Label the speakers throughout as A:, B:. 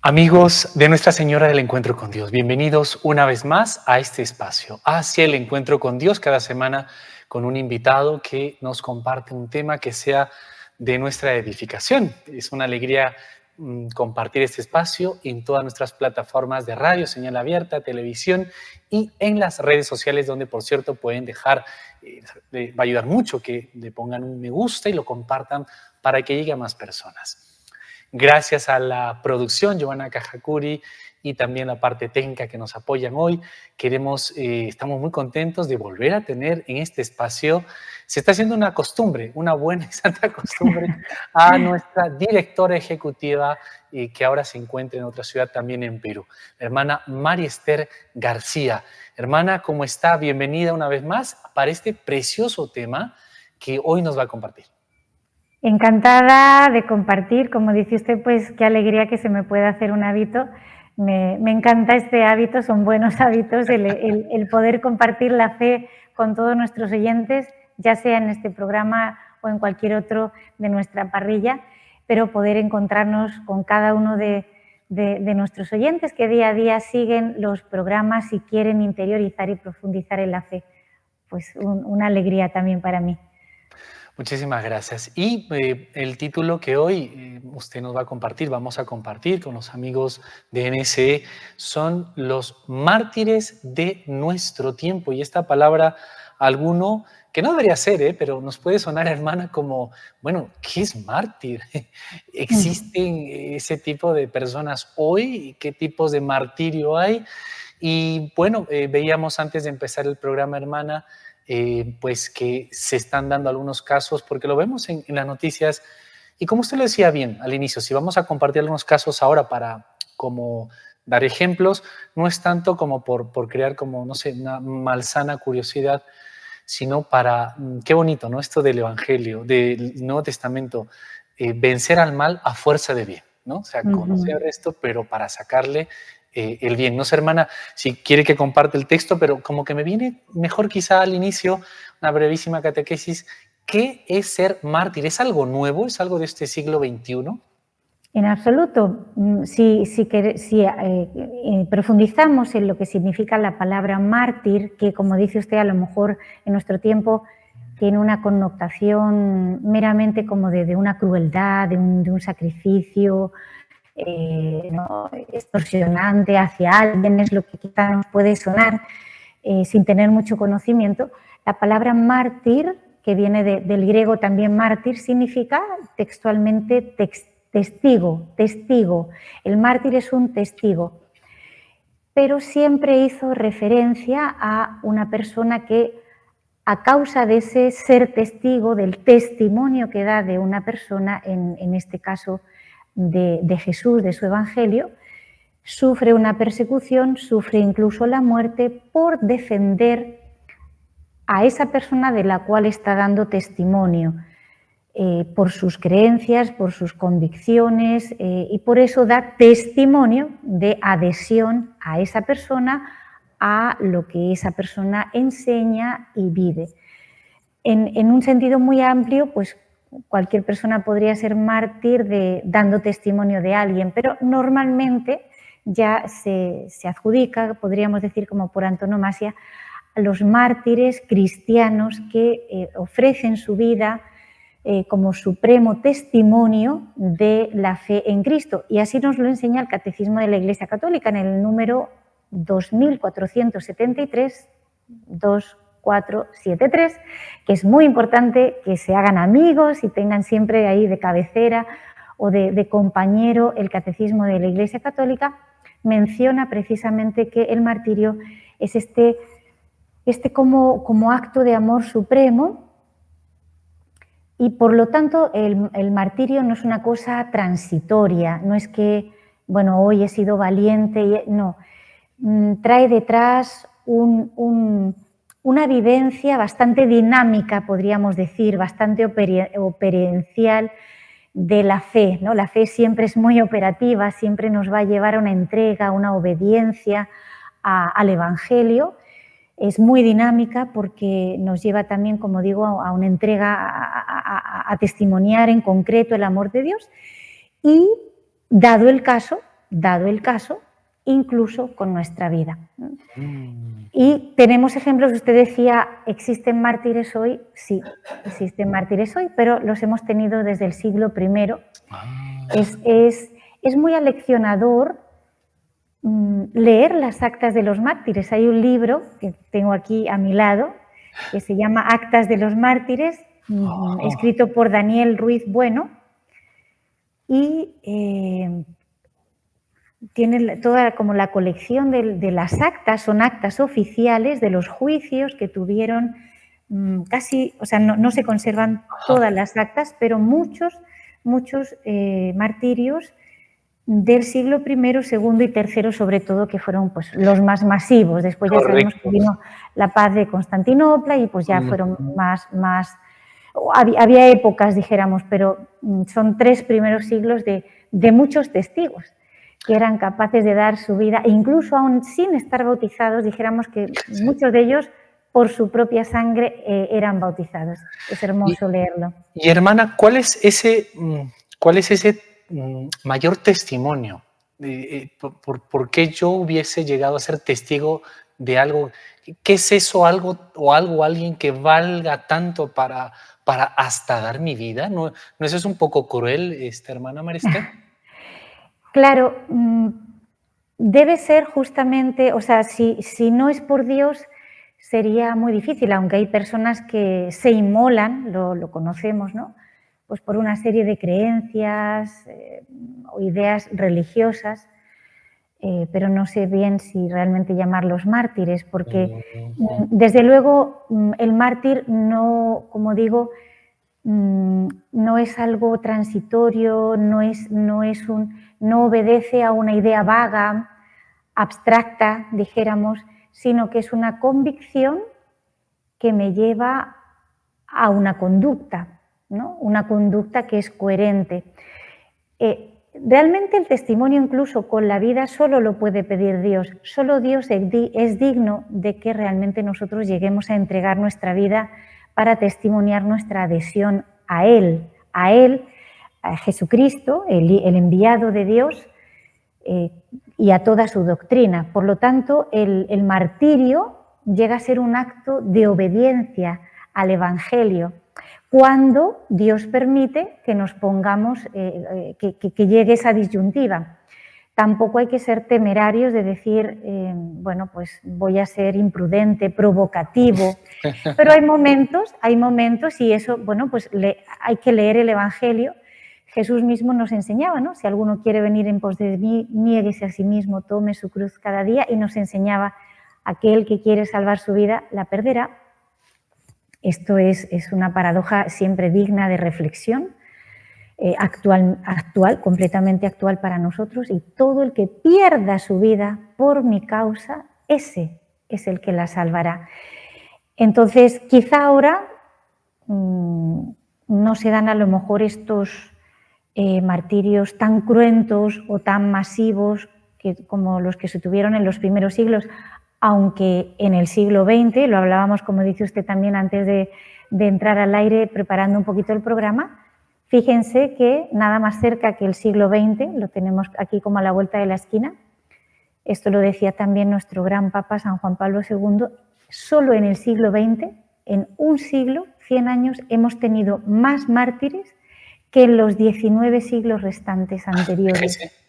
A: Amigos de Nuestra Señora del Encuentro con Dios, bienvenidos una vez más a este espacio, hacia el encuentro con Dios, cada semana con un invitado que nos comparte un tema que sea de nuestra edificación. Es una alegría compartir este espacio en todas nuestras plataformas de radio, señal abierta, televisión y en las redes sociales, donde por cierto pueden dejar, va a ayudar mucho que le pongan un me gusta y lo compartan para que llegue a más personas. Gracias a la producción, Giovanna Cajacuri, y también la parte técnica que nos apoyan hoy. Estamos muy contentos de volver a tener en este espacio, se está haciendo una costumbre, una buena y santa costumbre, a nuestra directora ejecutiva que ahora se encuentra en otra ciudad, también en Perú, la hermana María Esther García. Hermana, ¿cómo está? Bienvenida una vez más para este precioso tema que hoy nos va a compartir.
B: Encantada de compartir, como dice usted, pues qué alegría que se me pueda hacer un hábito. Me encanta este hábito, son buenos hábitos, el poder compartir la fe con todos nuestros oyentes, ya sea en este programa o en cualquier otro de nuestra parrilla, pero poder encontrarnos con cada uno de nuestros oyentes que día a día siguen los programas y quieren interiorizar y profundizar en la fe. Pues una alegría también para mí.
A: Muchísimas gracias. Y el título que hoy usted nos va a compartir, vamos a compartir con los amigos de NSE, son los mártires de nuestro tiempo. Y esta palabra, alguno que no debería ser, pero nos puede sonar, hermana, como, bueno, ¿qué es mártir? ¿Existen ese tipo de personas hoy? ¿Qué tipos de martirio hay? Y bueno, veíamos antes de empezar el programa, hermana, pues que se están dando algunos casos, porque lo vemos en las noticias, y como usted lo decía bien al inicio, si vamos a compartir algunos casos ahora para como dar ejemplos, no es tanto como por crear como, no sé, una malsana curiosidad, sino para, qué bonito, ¿no? Esto del Evangelio, del Nuevo Testamento, vencer al mal a fuerza de bien, ¿no? O sea, conocer esto, pero para sacarle el bien. No sé, hermana, si quiere que comparte el texto, pero como que me viene mejor quizá al inicio una brevísima catequesis. ¿Qué es ser mártir? ¿Es algo nuevo? ¿Es algo de este siglo XXI?
B: En absoluto. Si profundizamos en lo que significa la palabra mártir, que como dice usted, a lo mejor en nuestro tiempo tiene una connotación meramente como de una crueldad, de un sacrificio ¿no? extorsionante hacia alguien, es lo que quizá nos puede sonar sin tener mucho conocimiento. La palabra mártir, que viene del griego también mártir, significa textualmente testigo. El mártir es un testigo, pero siempre hizo referencia a una persona que, a causa de ese ser testigo, del testimonio que da de una persona, en este caso de Jesús, de su evangelio, sufre una persecución, sufre incluso la muerte por defender a esa persona de la cual está dando testimonio. Por sus creencias, por sus convicciones y por eso da testimonio de adhesión a esa persona, a lo que esa persona enseña y vive. En un sentido muy amplio, pues cualquier persona podría ser mártir dando testimonio de alguien, pero normalmente ya se adjudica, podríamos decir como por antonomasia, a los mártires cristianos que ofrecen su vida como supremo testimonio de la fe en Cristo. Y así nos lo enseña el Catecismo de la Iglesia Católica en el número 2473, 2473, que es muy importante que se hagan amigos y tengan siempre ahí de cabecera o de compañero el Catecismo de la Iglesia Católica. Menciona precisamente que el martirio es este como acto de amor supremo. Y por lo tanto el martirio no es una cosa transitoria, no es que, bueno, hoy he sido valiente, no. Trae detrás una vivencia bastante dinámica, podríamos decir, bastante experiencial de la fe, ¿no? La fe siempre es muy operativa, siempre nos va a llevar a una entrega, a una obediencia al Evangelio. Es muy dinámica porque nos lleva también, como digo, a una entrega, a testimoniar en concreto el amor de Dios. Y dado el caso, dado el caso, incluso con nuestra vida.
A: Mm.
B: Y tenemos ejemplos, usted decía, ¿existen mártires hoy? Sí, existen mártires hoy, pero los hemos tenido desde el siglo I.
A: Ah.
B: Es muy aleccionador leer las actas de los mártires. Hay un libro que tengo aquí a mi lado que se llama Actas de los mártires,
A: Oh.
B: escrito por Daniel Ruiz Bueno, y tiene toda como la colección de las actas, son actas oficiales de los juicios que tuvieron casi, o sea, no se conservan
A: Ajá.
B: todas las actas, pero muchos martirios del siglo I, segundo y tercero, sobre todo, que fueron pues, los más masivos. Después ya sabemos que
A: Correcto.
B: vino la paz de Constantinopla y pues ya fueron
A: Ujú.
B: más había épocas, dijéramos, pero son 3 primeros siglos de muchos testigos que eran capaces de dar su vida, e incluso aún sin estar bautizados, dijéramos que muchos de ellos por su propia sangre eran bautizados. Es
A: Y
B: hermoso leerlo.
A: y hermana, ¿cuál es ese mayor testimonio? ¿Por qué yo hubiese llegado a ser testigo de algo? ¿Qué es eso, alguien que valga tanto para hasta dar mi vida? ¿No eso es un poco cruel, hermana Marester?
B: Claro, debe ser justamente, o sea, si no es por Dios, sería muy difícil, aunque hay personas que se inmolan, lo conocemos, ¿no? Pues por una serie de creencias o ideas religiosas, pero no sé bien si realmente llamarlos mártires, porque
A: Ujú.
B: desde luego el mártir no, como digo, no es algo transitorio, no obedece a una idea vaga, abstracta, dijéramos, sino que es una convicción que me lleva a una conducta, ¿no? Una conducta que es coherente. Realmente el testimonio incluso con la vida solo lo puede pedir Dios. Solo Dios es digno de que realmente nosotros lleguemos a entregar nuestra vida para testimoniar nuestra adhesión a Él, a Jesucristo, el enviado de Dios, y a toda su doctrina. Por lo tanto, el martirio llega a ser un acto de obediencia al Evangelio, cuando Dios permite que nos pongamos, que llegue esa disyuntiva. Tampoco hay que ser temerarios de decir, bueno, pues voy a ser imprudente, provocativo, pero hay momentos y eso, bueno, pues hay que leer el Evangelio. Jesús mismo nos enseñaba, ¿no? Si alguno quiere venir en pos de mí, niéguese a sí mismo, tome su cruz cada día, y nos enseñaba, aquel que quiere salvar su vida la perderá. Esto es una paradoja siempre digna de reflexión, actual, completamente actual para nosotros, y todo el que pierda su vida por mi causa, ese es el que la salvará. Entonces, quizá ahora no se dan a lo mejor estos martirios tan cruentos o tan masivos como los que se tuvieron en los primeros siglos, aunque en el siglo XX, lo hablábamos, como dice usted también antes de entrar al aire preparando un poquito el programa, fíjense que nada más cerca que el siglo XX, lo tenemos aquí como a la vuelta de la esquina, esto lo decía también nuestro gran Papa San Juan Pablo II, solo en el siglo XX, en un siglo, 100 años, hemos tenido más mártires que en los 19 siglos restantes anteriores.
A: Fíjese.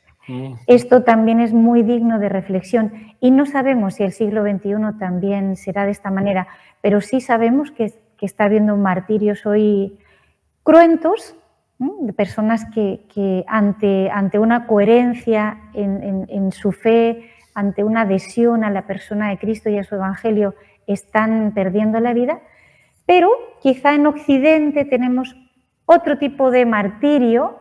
B: Esto también es muy digno de reflexión y no sabemos si el siglo XXI también será de esta manera, pero sí sabemos que está habiendo martirios hoy cruentos, de personas que ante una coherencia en su fe, ante una adhesión a la persona de Cristo y a su Evangelio, están perdiendo la vida, pero quizá en Occidente tenemos otro tipo de martirio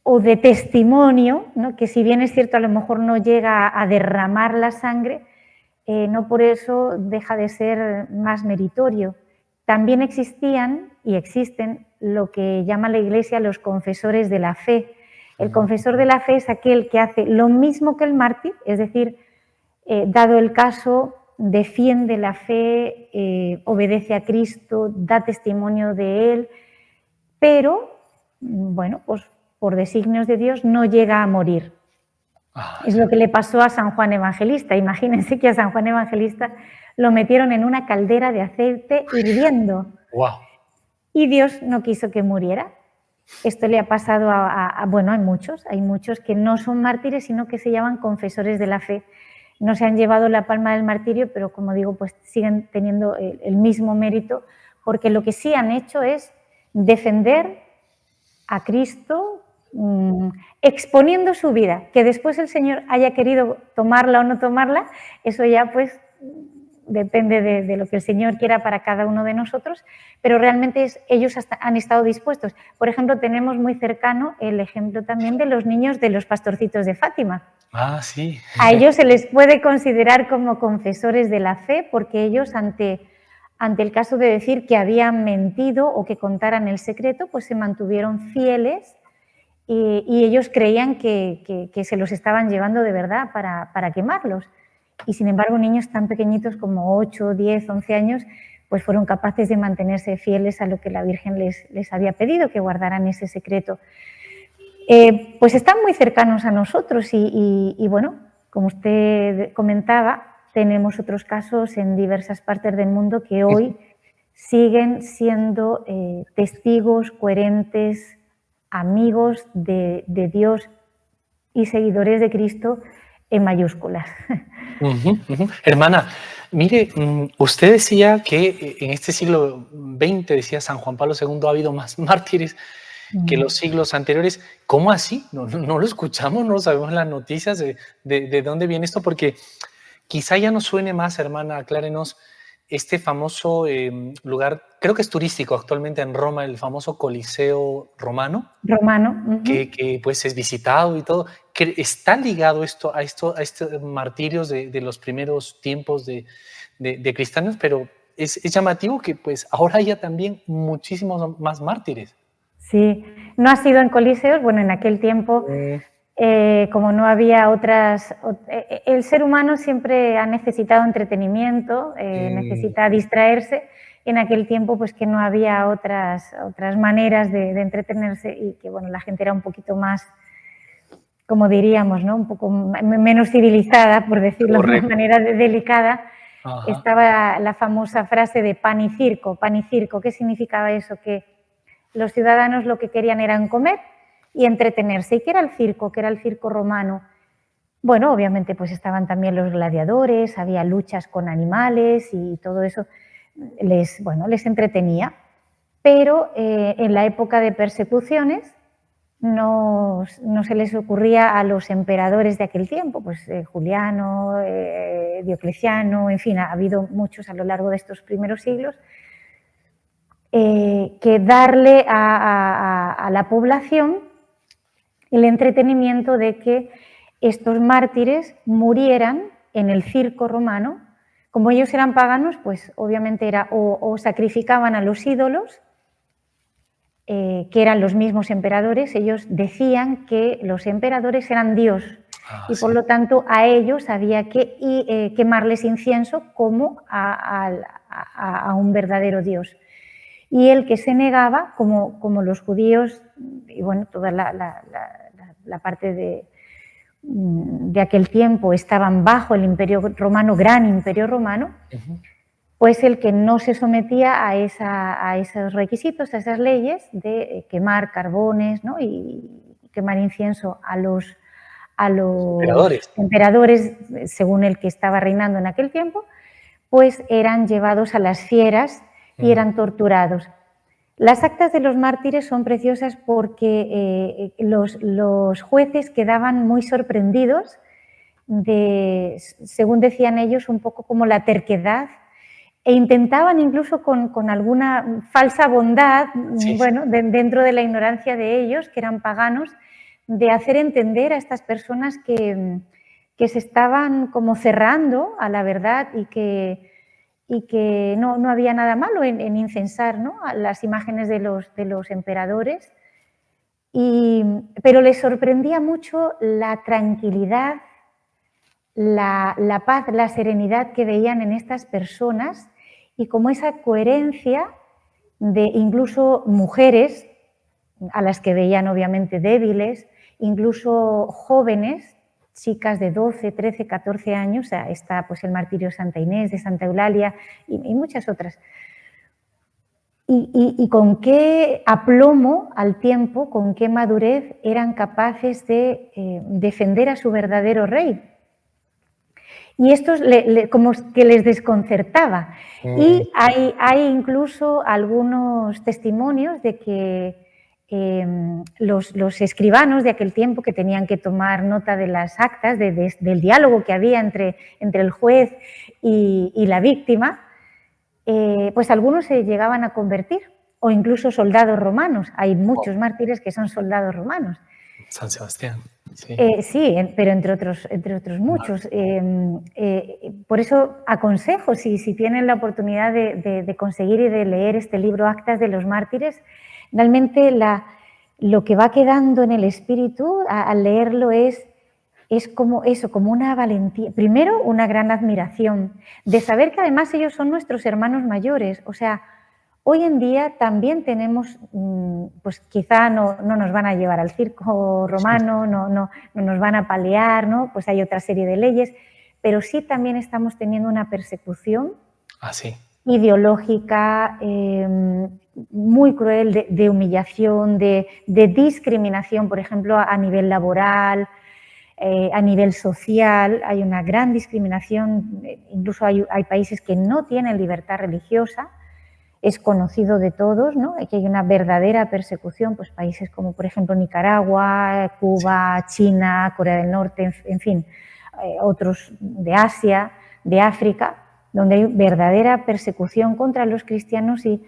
B: o de testimonio, ¿no? Que si bien es cierto a lo mejor no llega a derramar la sangre, no por eso deja de ser más meritorio. También existían y existen lo que llama la Iglesia los confesores de la fe. El confesor de la fe es aquel que hace lo mismo que el mártir, es decir, dado el caso, defiende la fe, obedece a Cristo, da testimonio de Él, pero, bueno, pues por designios de Dios, no llega a morir. Es lo que le pasó a San Juan Evangelista. Imagínense que a San Juan Evangelista lo metieron en una caldera de aceite hirviendo.
A: Wow.
B: Y Dios no quiso que muriera. Esto le ha pasado bueno, hay muchos que no son mártires, sino que se llaman confesores de la fe. No se han llevado la palma del martirio, pero como digo, pues siguen teniendo el mismo mérito, porque lo que sí han hecho es defender a Cristo, exponiendo su vida. Que después el Señor haya querido tomarla o no tomarla, eso ya pues depende de lo que el Señor quiera para cada uno de nosotros, pero realmente ellos han estado dispuestos. Por ejemplo, tenemos muy cercano el ejemplo también de los niños de los pastorcitos de Fátima.
A: Ah, sí.
B: A ellos se les puede considerar como confesores de la fe porque ellos ante el caso de decir que habían mentido o que contaran el secreto, pues se mantuvieron fieles y ellos creían que se los estaban llevando de verdad para quemarlos. Y sin embargo, niños tan pequeñitos como 8, 10, 11 años, pues fueron capaces de mantenerse fieles a lo que la Virgen les había pedido, que guardaran ese secreto. Pues están muy cercanos a nosotros y bueno, como usted comentaba, tenemos otros casos en diversas partes del mundo que hoy siguen siendo testigos coherentes, amigos de Dios y seguidores de Cristo en mayúsculas.
A: Hermana, mire, usted decía que en este siglo XX, decía San Juan Pablo II, ha habido más mártires que los siglos anteriores. ¿Cómo así? No lo escuchamos, no lo sabemos en las noticias de dónde viene esto, porque quizá ya nos suene más, hermana, aclárenos, este famoso lugar, creo que es turístico actualmente en Roma, el famoso Coliseo romano.
B: Romano.
A: Que pues es visitado y todo, que está ligado esto a estos martirios de los primeros tiempos de cristianos, pero es llamativo que pues ahora haya también muchísimos más mártires.
B: Sí, no ha sido en coliseos, bueno, en aquel tiempo, como no había otras... el ser humano siempre ha necesitado entretenimiento, necesita distraerse, en aquel tiempo pues que no había otras maneras de entretenerse y que bueno, la gente era un poquito más, como diríamos, ¿no? Un poco menos civilizada, por decirlo de una manera delicada. Ajá. Estaba la famosa frase de pan y circo. Pan y circo, ¿qué significaba eso? Que los ciudadanos lo que querían eran comer y entretenerse. ¿Y qué era el circo? ¿Qué era el circo romano? Bueno, obviamente pues estaban también los gladiadores, había luchas con animales y todo eso les entretenía, pero en la época de persecuciones no se les ocurría a los emperadores de aquel tiempo, pues Juliano, Diocleciano, en fin, ha habido muchos a lo largo de estos primeros siglos, que darle a la población el entretenimiento de que estos mártires murieran en el circo romano. Como ellos eran paganos, pues obviamente era o sacrificaban a los ídolos, que eran los mismos emperadores. Ellos decían que los emperadores eran Dios y por lo tanto a ellos había que quemarles incienso como a un verdadero Dios. Y el que se negaba, como los judíos, y bueno, toda la parte de aquel tiempo estaban bajo el Imperio Romano, gran Imperio Romano, pues el que no se sometía a esos requisitos, a esas leyes de quemar carbones, ¿no? Y quemar incienso a los emperadores, según el que estaba reinando en aquel tiempo, pues eran llevados a las fieras y eran torturados. Las actas de los mártires son preciosas porque los jueces quedaban muy sorprendidos según decían ellos, un poco como la terquedad, e intentaban incluso con alguna falsa bondad, bueno, dentro de la ignorancia de ellos, que eran paganos, de hacer entender a estas personas que se estaban como cerrando a la verdad y que no había nada malo en incensar, ¿no?, a las imágenes de los emperadores, pero les sorprendía mucho la tranquilidad, la paz, la serenidad que veían en estas personas y como esa coherencia de incluso mujeres a las que veían obviamente débiles, incluso jóvenes, chicas de 12, 13, 14 años, o sea, está pues el martirio de Santa Inés, de Santa Eulalia y muchas otras. Y con qué aplomo al tiempo, con qué madurez eran capaces de defender a su verdadero rey. Y esto como que les desconcertaba. Y hay incluso algunos testimonios de que los escribanos de aquel tiempo, que tenían que tomar nota de las actas, del diálogo que había entre el juez y la víctima, pues algunos se llegaban a convertir, o incluso soldados romanos. Hay muchos mártires que son soldados romanos.
A: San Sebastián, sí.
B: Sí, pero entre otros muchos. Por eso aconsejo, si tienen la oportunidad de conseguir y de leer este libro, Actas de los Mártires, realmente lo que va quedando en el espíritu al leerlo es como eso, como una valentía. Primero, una gran admiración de saber que además ellos son nuestros hermanos mayores. O sea, hoy en día también tenemos, pues quizá no nos van a llevar al circo romano, no nos van a apalear, ¿no? Pues hay otra serie de leyes, pero sí también estamos teniendo una persecución ideológica muy cruel, de humillación, de discriminación, por ejemplo, a nivel laboral, a nivel social. Hay una gran discriminación, incluso hay países que no tienen libertad religiosa. Es conocido de todos, ¿no? Que hay una verdadera persecución, pues países como por ejemplo Nicaragua, Cuba, China, Corea del Norte, en fin, otros de Asia, de África, donde hay verdadera persecución contra los cristianos y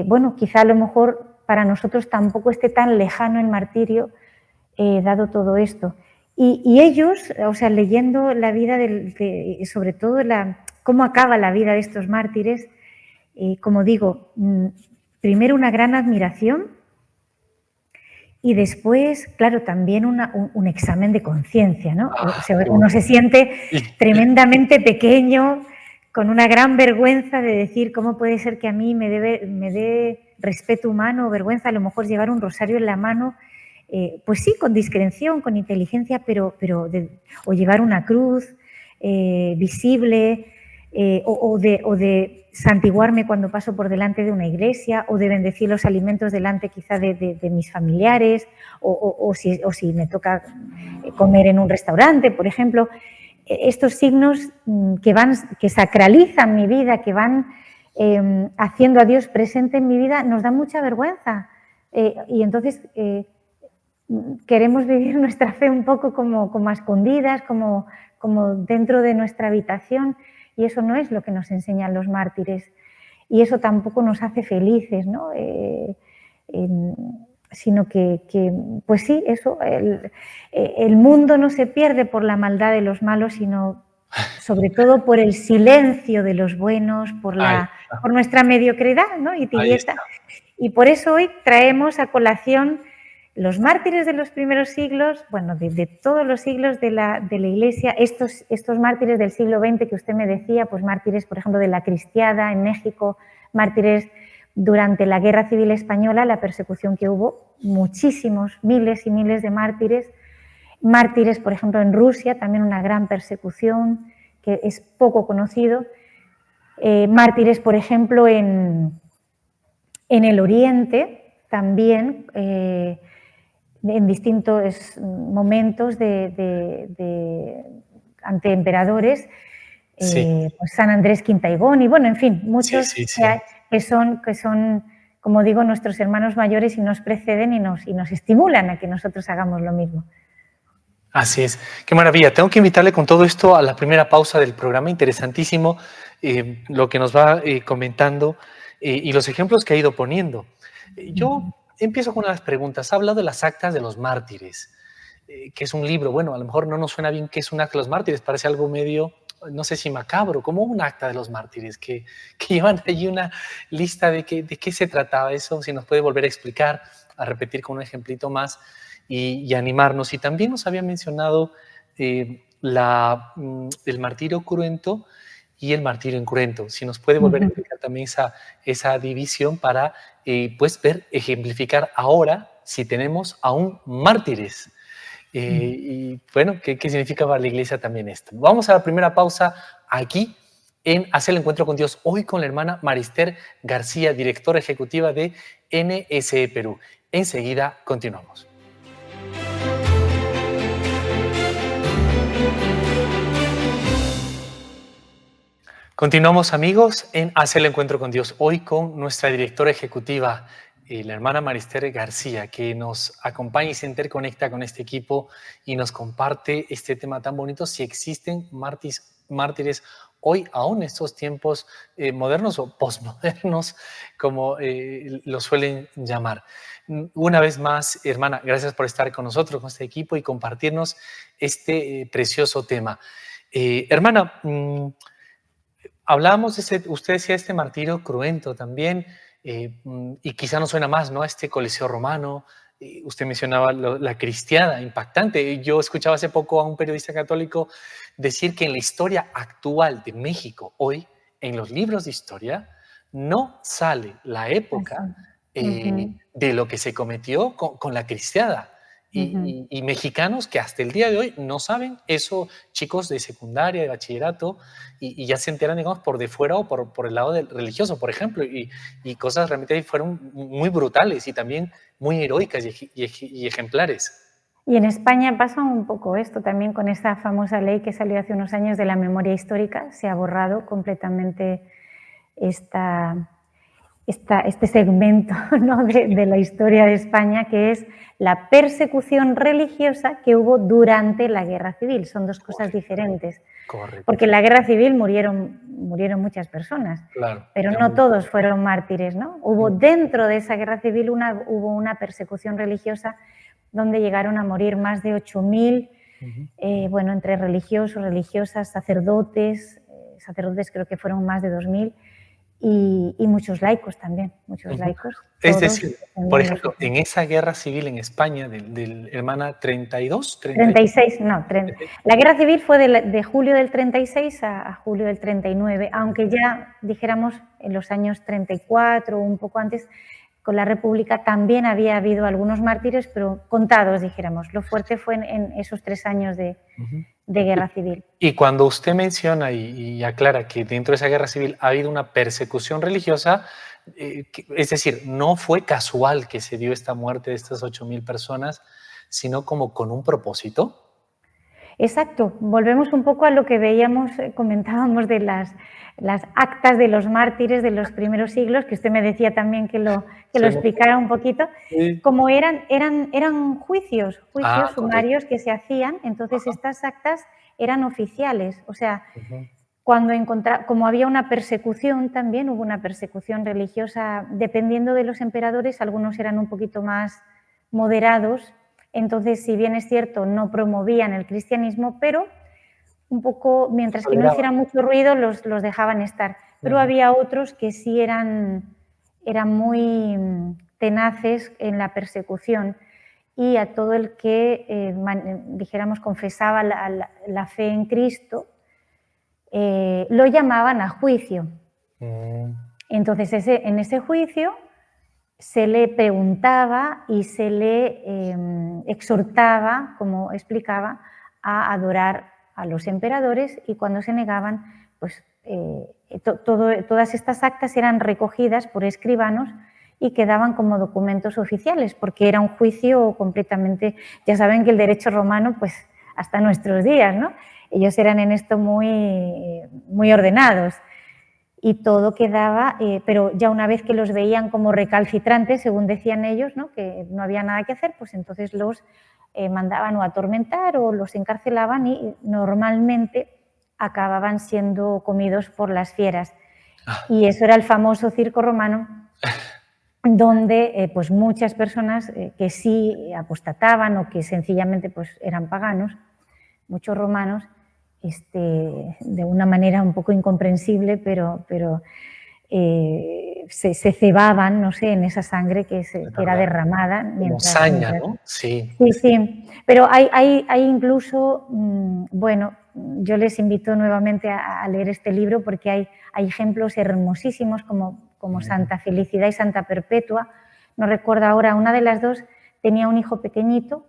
B: bueno, quizá a lo mejor para nosotros tampoco esté tan lejano el martirio, dado todo esto. Y ellos, o sea, leyendo la vida, sobre todo cómo acaba la vida de estos mártires, como digo, primero una gran admiración y después, claro, también un examen de conciencia, ¿no? O sea, uno se siente tremendamente pequeño, con una gran vergüenza de decir cómo puede ser que a mí me dé respeto humano o vergüenza a lo mejor llevar un rosario en la mano, pues sí, con discreción, con inteligencia, o llevar una cruz visible, o de santiguarme cuando paso por delante de una iglesia, o de bendecir los alimentos delante quizá de mis familiares, o si me toca comer en un restaurante, por ejemplo. Estos signos que sacralizan mi vida, que van haciendo a Dios presente en mi vida, nos dan mucha vergüenza. Y entonces queremos vivir nuestra fe un poco como a escondidas, como dentro de nuestra habitación, y eso no es lo que nos enseñan los mártires, y eso tampoco nos hace felices, ¿no? Sino que, pues sí, eso, el mundo no se pierde por la maldad de los malos, sino sobre todo por el silencio de los buenos, por nuestra mediocridad, ¿no? Y tibieza. Y por eso hoy traemos a colación los mártires de los primeros siglos, bueno, de todos los siglos de la Iglesia, estos mártires del siglo XX que usted me decía, pues mártires, por ejemplo, de la Cristiada en México, mártires durante la Guerra Civil Española, la persecución que hubo, muchísimos, miles y miles de mártires. Mártires, por ejemplo, en Rusia, también una gran persecución que es poco conocido. Mártires, por ejemplo, en el Oriente, también en distintos momentos ante emperadores, pues San Andrés Quintaigón y bueno, en fin, muchos que son, como digo, nuestros hermanos mayores y nos preceden y nos estimulan a que nosotros hagamos lo mismo.
A: Así es, qué maravilla. Tengo que invitarle con todo esto a la primera pausa del programa, interesantísimo lo que nos va comentando y los ejemplos que ha ido poniendo. Yo empiezo con unas preguntas. Ha hablado de las actas de los mártires, que es un libro. Bueno, a lo mejor no nos suena bien qué es un acta de los mártires, parece algo medio, no sé si macabro, como un acta de los mártires, que llevan allí una lista de qué se trataba eso, si nos puede volver a explicar, a repetir con un ejemplito más y animarnos. Y también nos había mencionado el martirio cruento y el martirio incruento. Si nos puede volver a explicar también esa división para pues ver, ejemplificar ahora si tenemos aún mártires. Y bueno, ¿qué significa para la iglesia también esto? Vamos a la primera pausa aquí en Hacer el Encuentro con Dios, hoy con la hermana Marister García, directora ejecutiva de NSE Perú. Enseguida continuamos. Continuamos, amigos, en Hacer el Encuentro con Dios, hoy con nuestra directora ejecutiva, la hermana Marister García, que nos acompaña y se interconecta con este equipo y nos comparte este tema tan bonito, si existen mártires hoy, aún en estos tiempos modernos o posmodernos, como lo suelen llamar. Una vez más, hermana, gracias por estar con nosotros, con este equipo y compartirnos este precioso tema. Hermana, hablábamos, usted decía este martirio cruento también, y quizá no suena más, ¿no? Este Coliseo romano, usted mencionaba la cristiada, impactante. Yo escuchaba hace poco a un periodista católico decir que en la historia actual de México, hoy, en los libros de historia, no sale la época de lo que se cometió con la cristiada. Y mexicanos que hasta el día de hoy no saben eso, chicos de secundaria, de bachillerato, y ya se enteran, digamos, por de fuera o por el lado del religioso, por ejemplo, y cosas realmente fueron muy brutales y también muy heroicas y ejemplares.
B: Y en España pasa un poco esto también con esta famosa ley que salió hace unos años de la memoria histórica. Se ha borrado completamente este segmento, ¿no? de la historia de España, que es la persecución religiosa que hubo durante la Guerra Civil. Son dos cosas diferentes.
A: Correcto.
B: Porque en la Guerra Civil murieron muchas personas,
A: Claro,
B: pero no todos fueron mártires, ¿no? Hubo dentro de esa Guerra Civil hubo una persecución religiosa donde llegaron a morir más de 8.000, bueno, entre religiosos, religiosas, sacerdotes creo que fueron más de 2.000, y muchos laicos también, muchos laicos.
A: Es decir, por ejemplo, en esa guerra civil en España, del hermana 32,
B: 36, no, la guerra civil fue de julio del 36 a julio del 39, aunque ya dijéramos en los años 34 o un poco antes, con la República también había habido algunos mártires, pero contados, dijéramos. Lo fuerte fue en esos 3 años de guerra civil.
A: Y cuando usted menciona y aclara que dentro de esa guerra civil ha habido una persecución religiosa, es decir, no fue casual que se dio esta muerte de estas 8.000 personas, sino como con un propósito.
B: Exacto, volvemos un poco a lo que veíamos, comentábamos de las actas de los mártires de los primeros siglos, que usted me decía también que lo explicara un poquito, como eran juicios sumarios que se hacían, entonces estas actas eran oficiales, o sea, como había una persecución también, hubo una persecución religiosa, dependiendo de los emperadores, algunos eran un poquito más moderados. Entonces, si bien es cierto, no promovían el cristianismo, pero un poco, mientras que no hicieran mucho ruido, los dejaban estar. Pero había otros que sí eran muy tenaces en la persecución, y a todo el que, dijéramos, confesaba la fe en Cristo, lo llamaban a juicio. Entonces, en ese juicio se le preguntaba y se le exhortaba, como explicaba, a adorar a los emperadores, y cuando se negaban, pues todas estas actas eran recogidas por escribanos y quedaban como documentos oficiales, porque era un juicio completamente, ya saben que el derecho romano, pues hasta nuestros días, ¿no? Ellos eran en esto muy ordenados. Y todo quedaba, pero ya una vez que los veían como recalcitrantes, según decían ellos, ¿no? Que no había nada que hacer, pues entonces los mandaban o a atormentar o los encarcelaban, y normalmente acababan siendo comidos por las fieras. Y eso era el famoso circo romano, donde pues muchas personas que sí apostataban o que sencillamente pues eran paganos, muchos romanos, de una manera un poco incomprensible, pero se cebaban, no sé, en esa sangre que era derramada.
A: Como saña, ¿no? Sí.
B: Sí, sí. Pero hay incluso, bueno, yo les invito nuevamente a leer este libro porque hay ejemplos hermosísimos como Santa Felicidad y Santa Perpetua. No recuerdo ahora, una de las dos tenía un hijo pequeñito,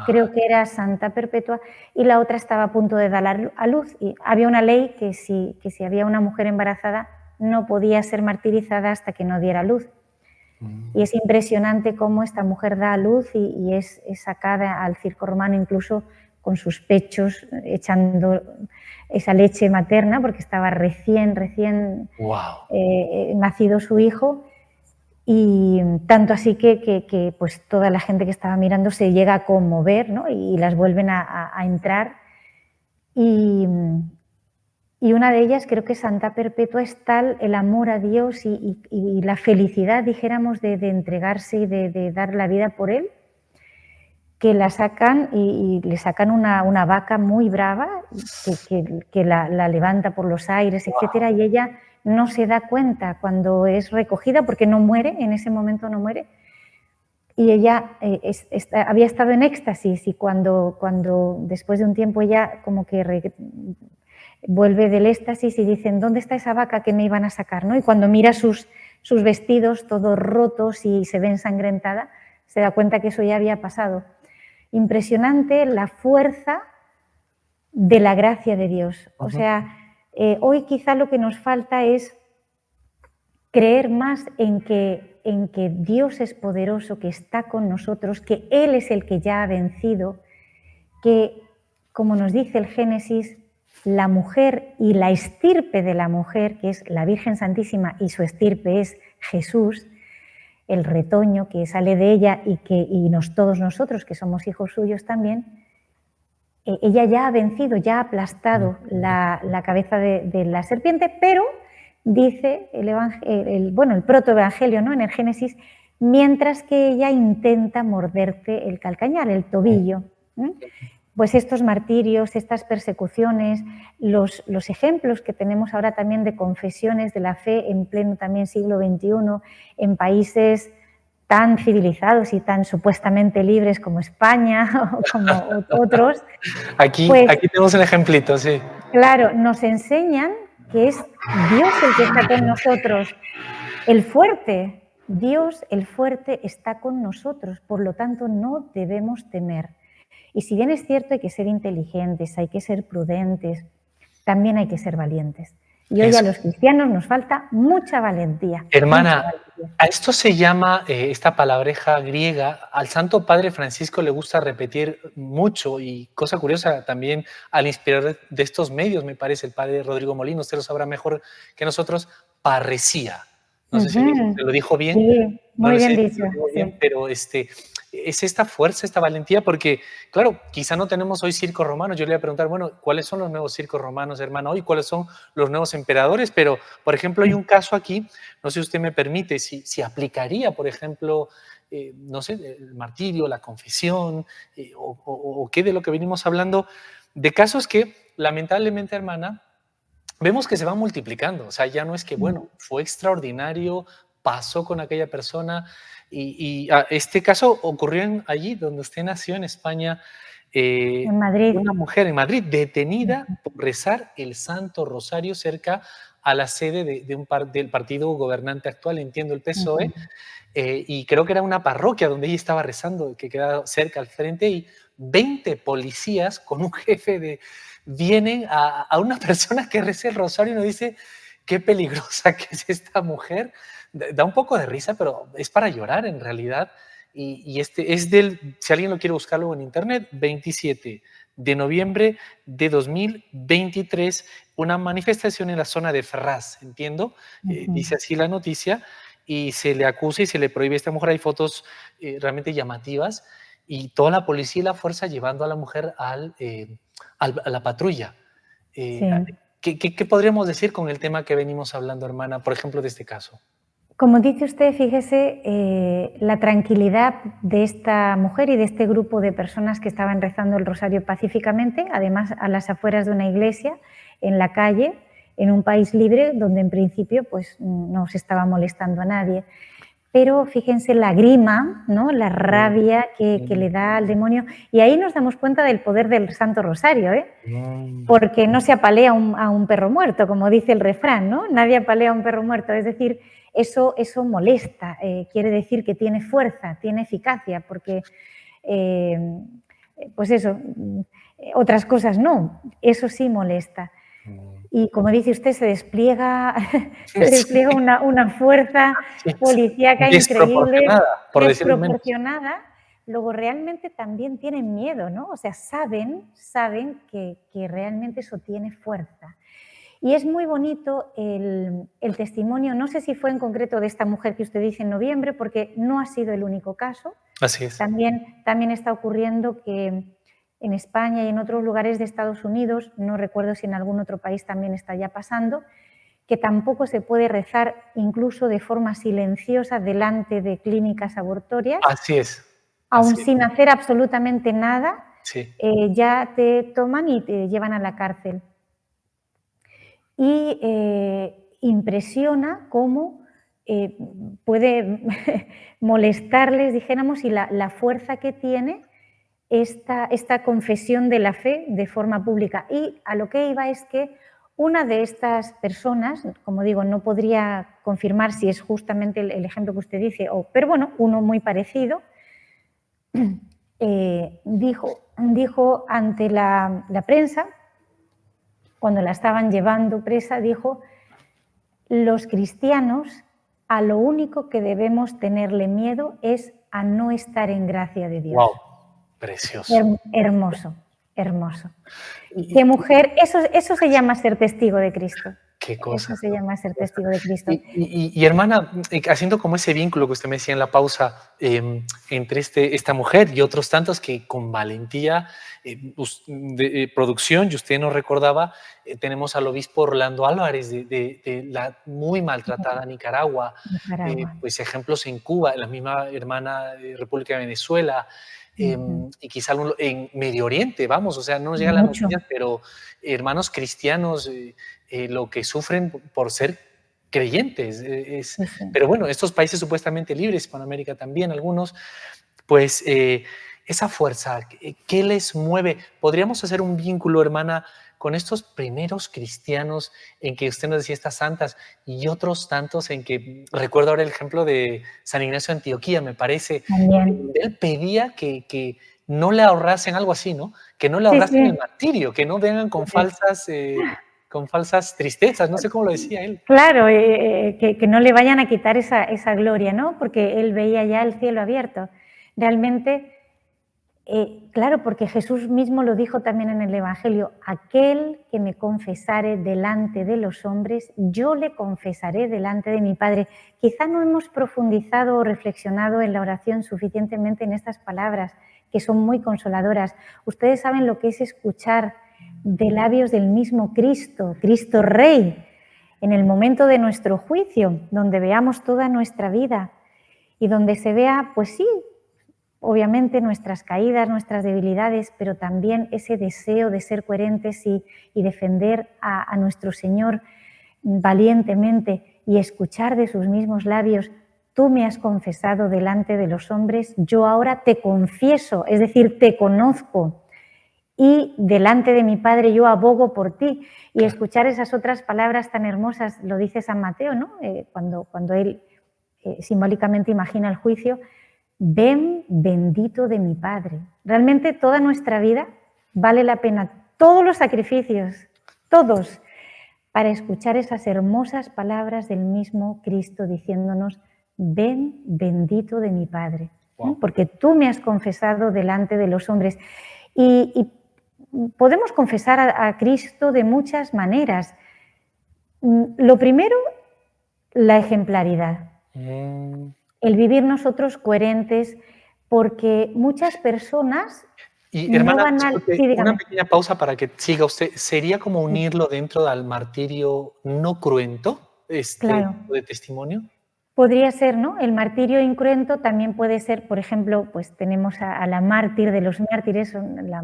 B: creo que era Santa Perpetua, y la otra estaba a punto de dar a luz. Y había una ley que si había una mujer embarazada no podía ser martirizada hasta que no diera luz. Y es impresionante cómo esta mujer da a luz y es sacada al circo romano incluso con sus pechos echando esa leche materna porque estaba recién nacido su hijo, y tanto así que pues toda la gente que estaba mirando se llega a conmover, ¿no? Y las vuelven a entrar. Y una de ellas, creo que Santa Perpetua, es tal el amor a Dios y la felicidad, dijéramos, de entregarse y de dar la vida por Él, que la sacan y le sacan una vaca muy brava que la levanta por los aires, etcétera, y ella no se da cuenta cuando es recogida porque no muere, en ese momento no muere. Y ella había estado en éxtasis y cuando después de un tiempo ella como que vuelve del éxtasis y dicen, ¿dónde está esa vaca que me iban a sacar? ¿No? Y cuando mira sus vestidos todos rotos y se ve ensangrentada, se da cuenta que eso ya había pasado. Impresionante la fuerza de la gracia de Dios. O sea, hoy quizá lo que nos falta es creer más en que Dios es poderoso, que está con nosotros, que Él es el que ya ha vencido, que, como nos dice el Génesis, la mujer y la estirpe de la mujer, que es la Virgen Santísima, y su estirpe es Jesús, el retoño que sale de ella y todos nosotros, que somos hijos suyos también, ella ya ha vencido, ya ha aplastado la cabeza de la serpiente, pero dice el protoevangelio, ¿no?, en el Génesis, mientras que ella intenta morderte el calcañar, el tobillo. Pues estos martirios, estas persecuciones, los ejemplos que tenemos ahora también de confesiones de la fe en pleno también siglo XXI, en países tan civilizados y tan supuestamente libres como España o como otros.
A: Aquí tenemos un ejemplito, sí.
B: Claro, nos enseñan que es Dios el que está con nosotros, el fuerte. Dios, el fuerte, está con nosotros, por lo tanto no debemos temer. Y si bien es cierto hay que ser inteligentes, hay que ser prudentes, también hay que ser valientes. Y hoy a los cristianos nos falta mucha valentía.
A: Hermana, a esto se llama, esta palabreja griega, al Santo Padre Francisco le gusta repetir mucho, y cosa curiosa también al inspirador de estos medios, me parece, el Padre Rodrigo Molino, usted lo sabrá mejor que nosotros, parresía. No sé si se lo dijo bien.
B: Sí, muy bien dicho.
A: Bien, pero es esta fuerza, esta valentía, porque, claro, quizá no tenemos hoy circos romanos. Yo le voy a preguntar, bueno, ¿cuáles son los nuevos circos romanos, hermano, hoy? ¿Cuáles son los nuevos emperadores? Pero, por ejemplo, hay un caso aquí, no sé si usted me permite, si aplicaría, por ejemplo, no sé, el martirio, la confesión, o qué de lo que venimos hablando, de casos que, lamentablemente, hermana, vemos que se van multiplicando. O sea, ya no es que, bueno, fue extraordinario, pasó con aquella persona, y este caso ocurrió allí donde usted nació, en España.
B: En Madrid.
A: Una mujer en Madrid detenida por rezar el Santo Rosario cerca a la sede del partido gobernante actual, entiendo, el PSOE, y creo que era una parroquia donde ella estaba rezando, que quedaba cerca al frente, y 20 policías con un jefe vienen a una persona que reza el rosario y nos dice qué peligrosa que es esta mujer. Da un poco de risa, pero es para llorar en realidad. Y este es si alguien lo quiere buscarlo en internet, 27 de noviembre de 2023, una manifestación en la zona de Ferraz, entiendo, dice así la noticia, y se le acusa y se le prohíbe a esta mujer. Hay fotos realmente llamativas, y toda la policía y la fuerza llevando a la mujer a la patrulla.
B: Sí.
A: ¿Qué podríamos decir con el tema que venimos hablando, hermana, por ejemplo, de este caso?
B: Como dice usted, fíjese la tranquilidad de esta mujer y de este grupo de personas que estaban rezando el rosario pacíficamente, además a las afueras de una iglesia, en la calle, en un país libre donde en principio pues, no se estaba molestando a nadie. pero fíjense la grima, ¿no? La
A: Mm,
B: rabia que le da al demonio. Y ahí nos damos cuenta del poder del Santo Rosario, ¿eh?
A: mm,
B: Porque no se apalea a un perro muerto, como dice el refrán, ¿no? Nadie apalea a un perro muerto. Es decir, eso molesta, quiere decir que tiene fuerza, tiene eficacia, porque, pues eso, otras cosas no, eso sí molesta.
A: mm.
B: Y como dice usted, se despliega, se
A: Sí,
B: despliega una fuerza
A: sí, sí.
B: policíaca increíble,
A: Desproporcionada, por decirlo menos.
B: desproporcionada. Luego realmente también tienen miedo, ¿no? O sea, saben que realmente eso tiene fuerza. Y es muy bonito el testimonio, no sé si fue en concreto de esta mujer que usted dice en noviembre, porque no ha sido el único caso.
A: Así es.
B: También está ocurriendo que en España y en otros lugares de Estados Unidos, no recuerdo si en algún otro país también está ya pasando, que tampoco se puede rezar incluso de forma silenciosa delante de clínicas abortorias,
A: Así es.
B: aun
A: Así es.
B: sin hacer absolutamente nada,
A: Sí.
B: ya te toman y te llevan a la cárcel. Y impresiona cómo puede molestarles, dijéramos, y la fuerza que tiene esta confesión de la fe de forma pública. Y a lo que iba es que una de estas personas, como digo, no podría confirmar si es justamente el ejemplo que usted dice, pero bueno, uno muy parecido, dijo ante la prensa, cuando la estaban llevando presa, dijo: los cristianos a lo único que debemos tenerle miedo es a no estar en gracia de
A: Wow,
B: Dios.
A: precioso.
B: Hermoso, hermoso.
A: Y,
B: Qué mujer, eso se llama ser testigo de Cristo.
A: qué cosa,
B: Eso se
A: ¿no?
B: llama ser
A: Qué cosa.
B: testigo de Cristo.
A: Hermana, haciendo como ese vínculo que usted me decía en la pausa entre esta mujer y otros tantos que con valentía de producción, y usted nos recordaba, tenemos al obispo Orlando Álvarez de la muy maltratada Nicaragua,
B: Nicaragua.
A: pues ejemplos en Cuba, la misma hermana República de Venezuela,
B: Ujú.
A: y quizá en Medio Oriente, vamos, o sea, no nos llegan las
B: Mucho.
A: noticias, pero hermanos cristianos, lo que sufren por ser creyentes.
B: Sí, sí.
A: Pero bueno, estos países supuestamente libres, Hispanoamérica también, algunos, pues esa fuerza, ¿qué les mueve? ¿Podríamos hacer un vínculo, hermana, con estos primeros cristianos en que usted nos decía estas santas y otros tantos en que, recuerdo ahora el ejemplo de San Ignacio de Antioquía, me parece,
B: También.
A: donde él pedía que no le ahorrasen algo así, ¿no? Que no le
B: Sí,
A: ahorrasen el
B: sí.
A: martirio, que no vengan con falsas tristezas, no sé cómo lo decía él.
B: Claro, que no le vayan a quitar esa gloria, ¿no? Porque él veía ya el cielo abierto. Realmente, claro, porque Jesús mismo lo dijo también en el Evangelio: aquel que me confesare delante de los hombres, yo le confesaré delante de mi Padre. Quizá no hemos profundizado o reflexionado en la oración suficientemente en estas palabras, que son muy consoladoras. Ustedes saben lo que es escuchar de labios del mismo Cristo, Cristo Rey, en el momento de nuestro juicio, donde veamos toda nuestra vida y donde se vea, pues sí, obviamente nuestras caídas, nuestras debilidades, pero también ese deseo de ser coherentes y defender a nuestro Señor valientemente y escuchar de sus mismos labios: tú me has confesado delante de los hombres, yo ahora te confieso, es decir, te conozco, y delante de mi Padre yo abogo por ti. Y
A: Claro.
B: escuchar esas otras palabras tan hermosas, lo dice San Mateo, ¿no? Cuando él simbólicamente imagina el juicio: ven bendito de mi Padre. Realmente toda nuestra vida vale la pena, todos los sacrificios, todos, para escuchar esas hermosas palabras del mismo Cristo diciéndonos: ven bendito de mi Padre,
A: Wow.
B: porque tú me has confesado delante de los hombres. Y podemos confesar a Cristo de muchas maneras. Lo primero, la ejemplaridad,
A: Mm.
B: el vivir nosotros coherentes, porque muchas personas
A: Y
B: no
A: hermana,
B: van al...
A: disculpe,
B: Sí,
A: una
B: dígame.
A: pequeña pausa para que siga usted. ¿Sería como
B: Sí,
A: unirlo dentro del martirio no cruento, este
B: claro.
A: tipo de testimonio?
B: podría ser, ¿no? El martirio incruento también puede ser, por ejemplo, pues tenemos a la mártir de los mártires, la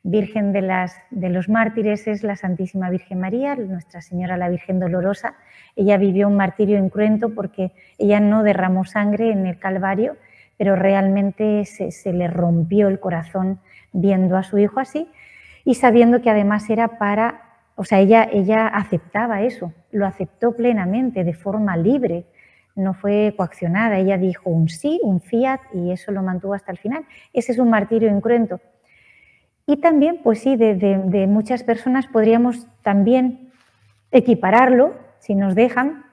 B: Virgen de los mártires es la Santísima Virgen María, Nuestra Señora la Virgen Dolorosa. Ella vivió un martirio incruento porque ella no derramó sangre en el Calvario, pero realmente se le rompió el corazón viendo a su hijo así y sabiendo que además era para, o sea, ella aceptaba eso, lo aceptó plenamente, de forma libre, no fue coaccionada, ella dijo un sí, un fiat y eso lo mantuvo hasta el final. Ese es un martirio incruento. Y también, pues sí, de muchas personas podríamos también equipararlo, si nos dejan,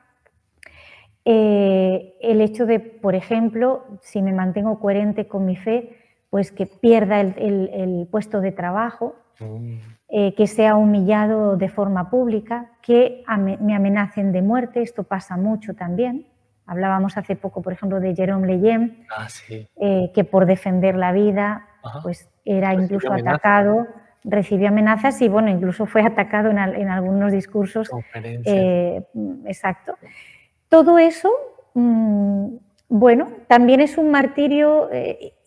B: el hecho de, por ejemplo, si me mantengo coherente con mi fe, pues que pierda el puesto de trabajo, que sea humillado de forma pública, que me amenacen de muerte, esto pasa mucho también. Hablábamos hace poco, por ejemplo, de Jérôme Lejeune,
A: Sí.
B: que por defender la vida, pues era incluso atacado, recibió amenazas y, bueno, incluso fue atacado en algunos discursos. Exacto. Todo eso, bueno, también es un martirio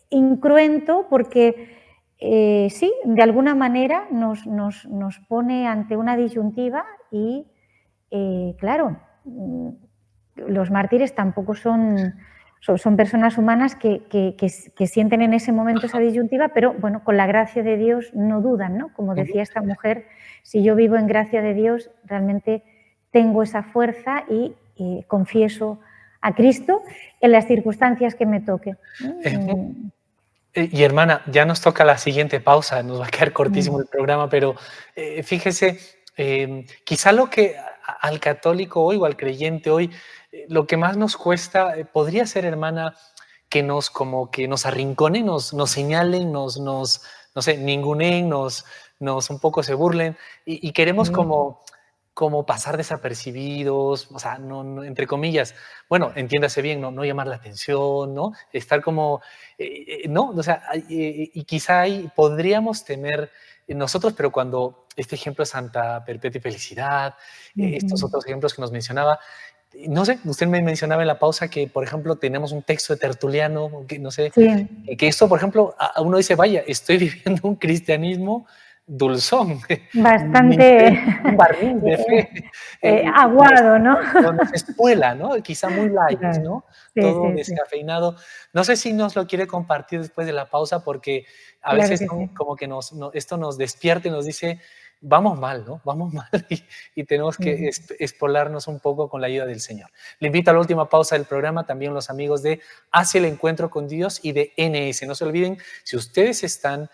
B: incruento porque sí, de alguna manera nos pone ante una disyuntiva y, claro, los mártires tampoco son personas humanas que sienten en ese momento esa disyuntiva, pero bueno, con la gracia de Dios no dudan, ¿no? Como decía esta mujer, si yo vivo en gracia de Dios, realmente tengo esa fuerza y confieso a Cristo en las circunstancias que me toque.
A: Y hermana, ya nos toca la siguiente pausa, nos va a quedar cortísimo el programa, pero fíjese, quizá lo que al católico hoy o al creyente hoy, lo que más nos cuesta, podría ser, hermana, que nos como que nos arrinconen, nos señalen, no sé, ninguneen, nos un poco se burlen y queremos como pasar desapercibidos, o sea, entre comillas, bueno, entiéndase bien, no llamar la atención, ¿no? Estar como, no, o sea, y quizá ahí podríamos temer nosotros, pero cuando este ejemplo de Santa Perpetua y Felicidad, estos otros ejemplos que nos mencionaba, no sé, usted me mencionaba en la pausa que, por ejemplo, tenemos un texto de Tertuliano, que no sé,
B: Sí.
A: que esto, por ejemplo, a uno dice, vaya, estoy viviendo un cristianismo dulzón,
B: Bastante
A: un barril de fe,
B: aguado, ¿no?
A: nos espuela, ¿no? Quizá muy light,
B: Claro.
A: ¿no?
B: Sí,
A: Todo
B: sí, sí.
A: descafeinado. No sé si nos lo quiere compartir después de la pausa, porque a
B: Claro
A: veces
B: que sí.
A: como que esto nos despierta y nos dice, vamos mal, ¿no? Vamos mal y tenemos que expolarnos un poco con la ayuda del Señor. Le invito a la última pausa del programa, también los amigos de Hacia el Encuentro con Dios y de NS. No se olviden, si ustedes están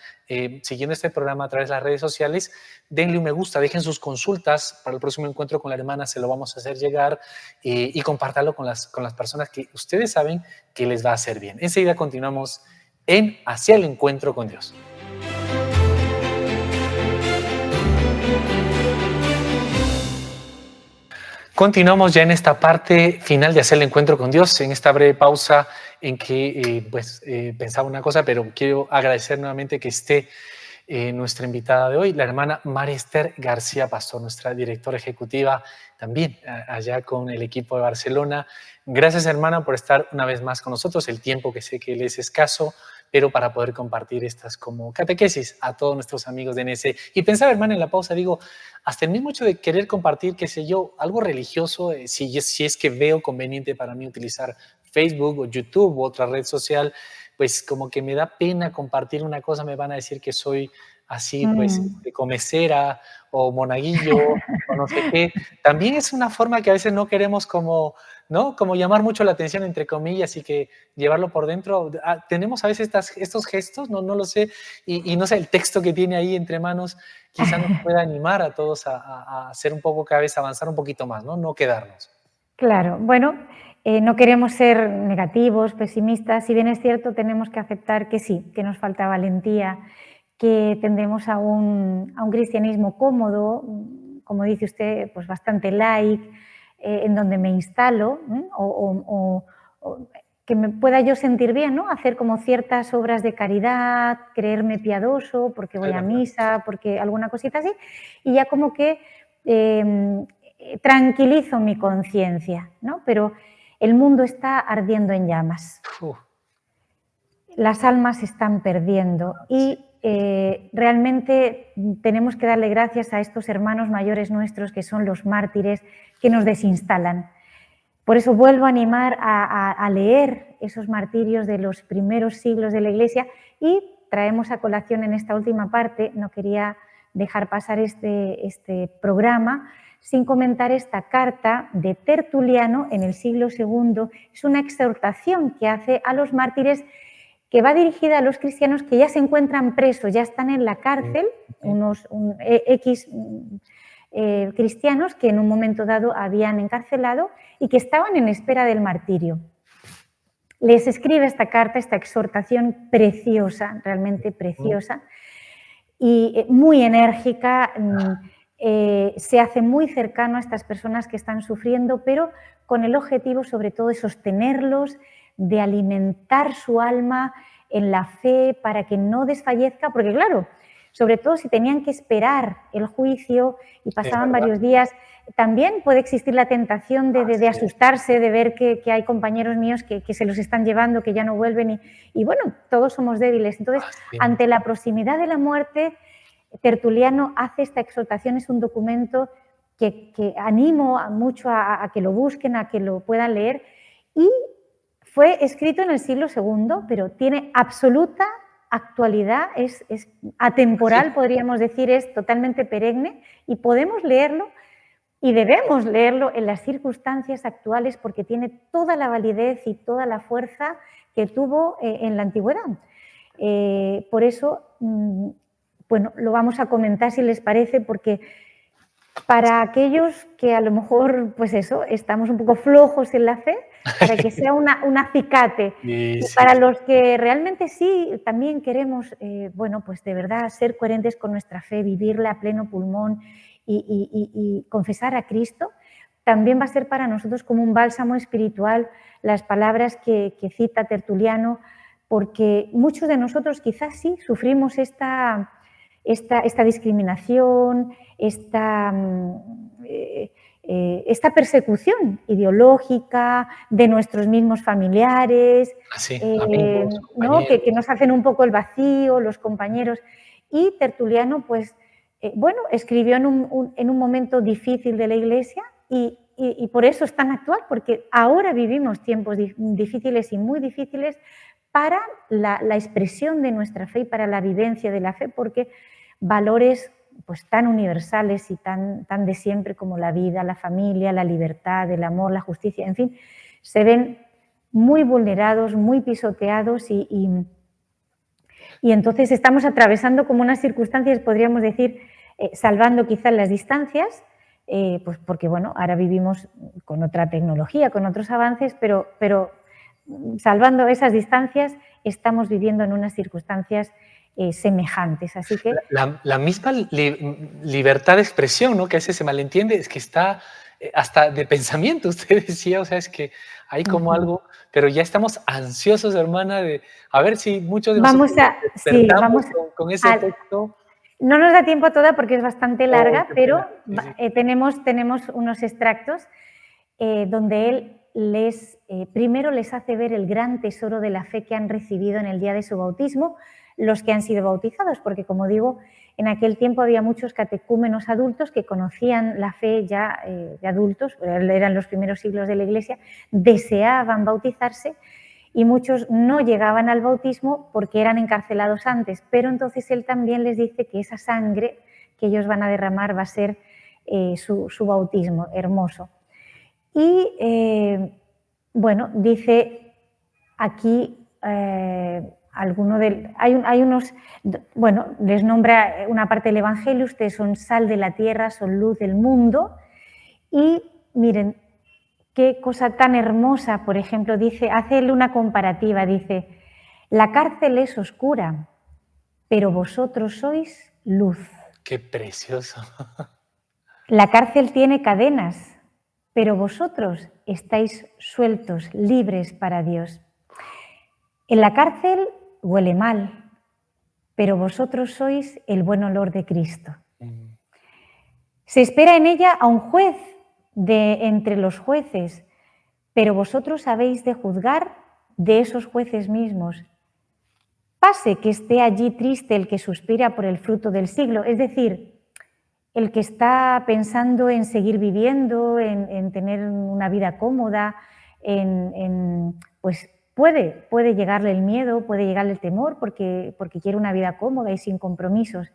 A: siguiendo este programa a través de las redes sociales, denle un me gusta, dejen sus consultas para el próximo encuentro con la hermana, se lo vamos a hacer llegar y compártalo con las personas que ustedes saben que les va a hacer bien. Enseguida continuamos en Hacia el Encuentro con Dios. Continuamos ya en esta parte final de Hacer el Encuentro con Dios, en esta breve pausa en que pensaba una cosa, pero quiero agradecer nuevamente que esté nuestra invitada de hoy, la hermana María Esther García Pastor, nuestra directora ejecutiva, también allá con el equipo de Barcelona. Gracias, hermana, por estar una vez más con nosotros, el tiempo que sé que le es escaso, pero para poder compartir estas como catequesis a todos nuestros amigos de NS. Y pensaba, hermana, en la pausa, digo, hasta el mismo hecho de querer compartir, qué sé yo, algo religioso, si es que veo conveniente para mí utilizar Facebook o YouTube u otra red social, pues como que me da pena compartir una cosa, me van a decir que soy así, pues, de comecera o monaguillo o no sé qué. También es una forma que a veces no queremos como, ¿no? Como llamar mucho la atención, entre comillas, y que llevarlo por dentro. Tenemos a veces estos gestos, no lo sé, y no sé, el texto que tiene ahí entre manos quizá nos pueda animar a todos a hacer un poco cada vez, avanzar un poquito más, no quedarnos.
B: Claro, bueno, no queremos ser negativos, pesimistas, si bien es cierto, tenemos que aceptar que sí, que nos falta valentía, que tendemos a un cristianismo cómodo, como dice usted, pues bastante light, en donde me instalo, o que me pueda yo sentir bien, ¿no? Hacer como ciertas obras de caridad, creerme piadoso, porque voy a misa, porque alguna cosita así, y ya como que tranquilizo mi conciencia, ¿no? Pero El mundo está ardiendo en llamas.
A: Uf,
B: Las almas se están perdiendo y realmente tenemos que darle gracias a estos hermanos mayores nuestros que son los mártires que nos desinstalan. Por eso vuelvo a animar a leer esos martirios de los primeros siglos de la Iglesia y traemos a colación en esta última parte, no quería dejar pasar este programa sin comentar esta carta de Tertuliano en el siglo II. Es una exhortación que hace a los mártires que va dirigida a los cristianos que ya se encuentran presos, ya están en la cárcel, X cristianos que en un momento dado habían encarcelado y que estaban en espera del martirio. Les escribe esta carta, esta exhortación preciosa, realmente preciosa, y muy enérgica, se hace muy cercano a estas personas que están sufriendo, pero con el objetivo sobre todo de sostenerlos, de alimentar su alma en la fe para que no desfallezca, porque claro, sobre todo si tenían que esperar el juicio y pasaban varios días, también puede existir la tentación de asustarse, de ver que hay compañeros míos que se los están llevando, que ya no vuelven y bueno, todos somos débiles. Entonces, ante la proximidad de la muerte, Tertuliano hace esta exhortación, es un documento que animo mucho a que lo busquen, a que lo puedan leer, y fue escrito en el siglo II, pero tiene absoluta actualidad, es atemporal, podríamos decir, es totalmente perenne, y podemos leerlo y debemos leerlo en las circunstancias actuales porque tiene toda la validez y toda la fuerza que tuvo en la antigüedad. Por eso, bueno, lo vamos a comentar si les parece, porque para aquellos que a lo mejor, pues eso, estamos un poco flojos en la fe, para que sea un acicate. Y para los que realmente sí, también queremos, bueno, pues de verdad ser coherentes con nuestra fe, vivirla a pleno pulmón y confesar a Cristo, también va a ser para nosotros como un bálsamo espiritual las palabras que cita Tertuliano, porque muchos de nosotros quizás sí sufrimos esta discriminación, esta persecución ideológica de nuestros mismos familiares,
A: amigos,
B: ¿no? que nos hacen un poco el vacío, los compañeros. Y Tertuliano, pues, bueno, escribió en un momento difícil de la Iglesia y por eso es tan actual, porque ahora vivimos tiempos difíciles y muy difíciles para la expresión de nuestra fe y para la vivencia de la fe, porque valores pues tan universales y tan de siempre como la vida, la familia, la libertad, el amor, la justicia, en fin, se ven muy vulnerados, muy pisoteados y entonces estamos atravesando como unas circunstancias, podríamos decir, salvando quizás las distancias, pues porque bueno, ahora vivimos con otra tecnología, con otros avances, pero salvando esas distancias estamos viviendo en unas circunstancias semejantes. Así que
A: la misma libertad de expresión, ¿no? Que a veces se malentiende, es que está hasta de pensamiento, usted decía, o sea, es que hay como algo, pero ya estamos ansiosos, hermana, de a ver si muchos de nosotros despertamos con ese texto.
B: No nos da tiempo a toda porque es bastante larga, pero tenemos unos extractos donde él primero les hace ver el gran tesoro de la fe que han recibido en el día de su bautismo, los que han sido bautizados, porque como digo, en aquel tiempo había muchos catecúmenos adultos que conocían la fe ya de adultos, eran los primeros siglos de la Iglesia, deseaban bautizarse y muchos no llegaban al bautismo porque eran encarcelados antes, pero entonces él también les dice que esa sangre que ellos van a derramar va a ser su bautismo, hermoso. Y bueno, dice aquí hay unos, bueno, les nombra una parte del Evangelio, ustedes son sal de la tierra, son luz del mundo, y miren, qué cosa tan hermosa, por ejemplo, dice, hace una comparativa, dice, la cárcel es oscura, pero vosotros sois luz.
A: Qué precioso.
B: La cárcel tiene cadenas, pero vosotros estáis sueltos, libres para Dios. En la cárcel huele mal, pero vosotros sois el buen olor de Cristo. Se espera en ella a un juez de entre los jueces, pero vosotros habéis de juzgar de esos jueces mismos. Pase que esté allí triste el que suspira por el fruto del siglo, es decir, el que está pensando en seguir viviendo, en tener una vida cómoda, pues puede llegarle el miedo, puede llegarle el temor porque quiere una vida cómoda y sin compromisos.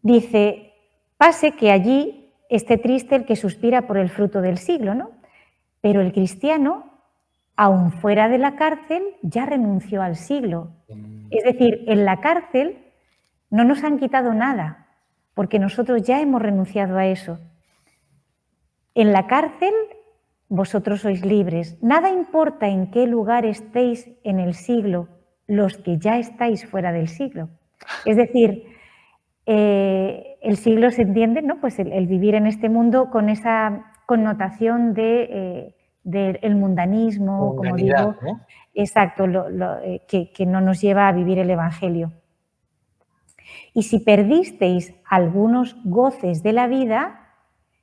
B: Dice, pase que allí esté triste el que suspira por el fruto del siglo, ¿no? Pero el cristiano, aun fuera de la cárcel, ya renunció al siglo. Es decir, en la cárcel no nos han quitado nada, porque nosotros ya hemos renunciado a eso. En la cárcel vosotros sois libres. Nada importa en qué lugar estéis en el siglo, los que ya estáis fuera del siglo. Es decir, el siglo se entiende, ¿no? Pues el vivir en este mundo con esa connotación del mundanismo, como digo,
A: ¿no?
B: exacto, que no nos lleva a vivir el Evangelio. Y si perdisteis algunos goces de la vida,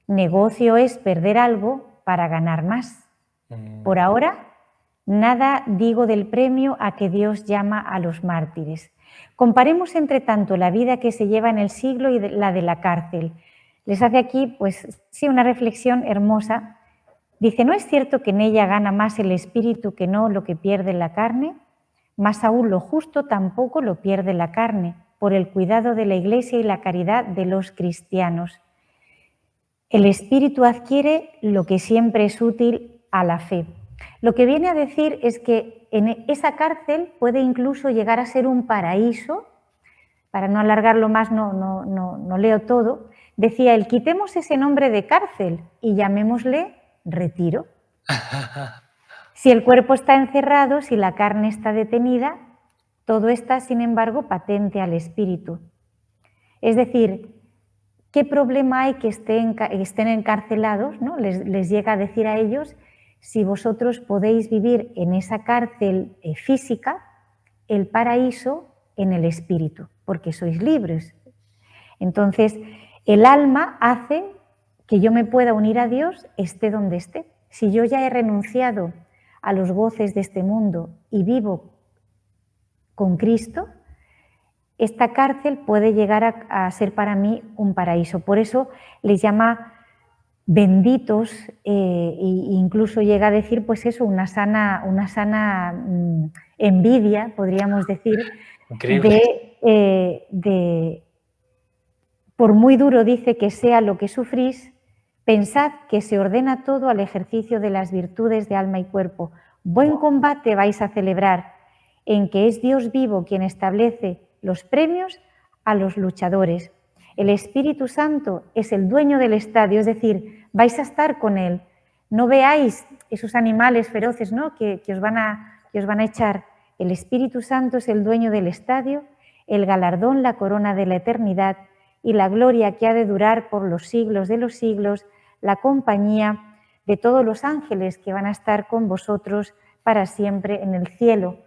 B: negocio es perder algo para ganar más. Por ahora, nada digo del premio a que Dios llama a los mártires. Comparemos, entre tanto, la vida que se lleva en el siglo y la de la cárcel. Les hace aquí, pues sí, una reflexión hermosa. Dice, ¿no es cierto que en ella gana más el espíritu que no lo que pierde la carne? Más aún lo justo tampoco lo pierde la carne, por el cuidado de la Iglesia y la caridad de los cristianos. El espíritu adquiere lo que siempre es útil a la fe. Lo que viene a decir es que en esa cárcel puede incluso llegar a ser un paraíso. Para no alargarlo más, no leo todo. Decía él, quitemos ese nombre de cárcel y llamémosle retiro. Si el cuerpo está encerrado, si la carne está detenida, todo está, sin embargo, patente al espíritu. Es decir, ¿qué problema hay que estén encarcelados? ¿No? Les llega a decir a ellos, si vosotros podéis vivir en esa cárcel física, el paraíso en el espíritu, porque sois libres. Entonces, el alma hace que yo me pueda unir a Dios, esté donde esté. Si yo ya he renunciado a los goces de este mundo y vivo con Cristo, esta cárcel puede llegar a ser para mí un paraíso. Por eso les llama benditos e incluso llega a decir, pues eso, una sana envidia, podríamos decir, por muy duro dice que sea lo que sufrís, pensad que se ordena todo al ejercicio de las virtudes de alma y cuerpo. Buen combate vais a celebrar, en que es Dios vivo quien establece los premios a los luchadores. El Espíritu Santo es el dueño del estadio, es decir, vais a estar con Él. No veáis esos animales feroces, ¿no? que os van a echar. El Espíritu Santo es el dueño del estadio, el galardón, la corona de la eternidad y la gloria que ha de durar por los siglos de los siglos, la compañía de todos los ángeles que van a estar con vosotros para siempre en el cielo.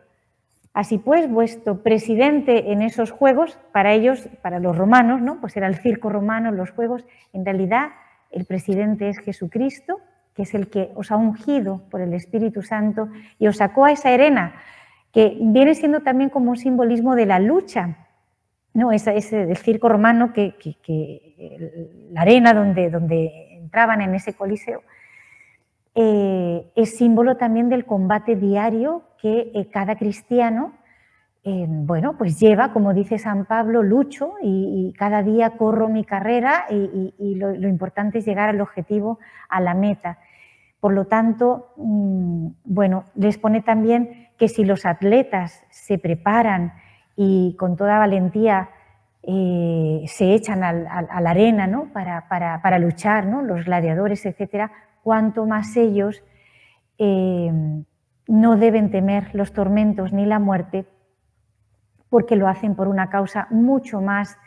B: Así pues, vuestro presidente en esos juegos, para ellos, para los romanos, ¿no? Pues era el circo romano, los juegos, en realidad el presidente es Jesucristo, que es el que os ha ungido por el Espíritu Santo y os sacó a esa arena, que viene siendo también como un simbolismo de la lucha, ¿no? El circo romano, la arena donde entraban en ese coliseo, es símbolo también del combate diario que cada cristiano pues lleva, como dice San Pablo, lucho y cada día corro mi carrera y lo importante es llegar al objetivo, a la meta. Por lo tanto, les pone también que si los atletas se preparan y con toda valentía se echan a la arena, ¿no? para luchar, ¿no? Los gladiadores, etcétera, cuanto más ellos no deben temer los tormentos ni la muerte, porque lo hacen por una causa mucho más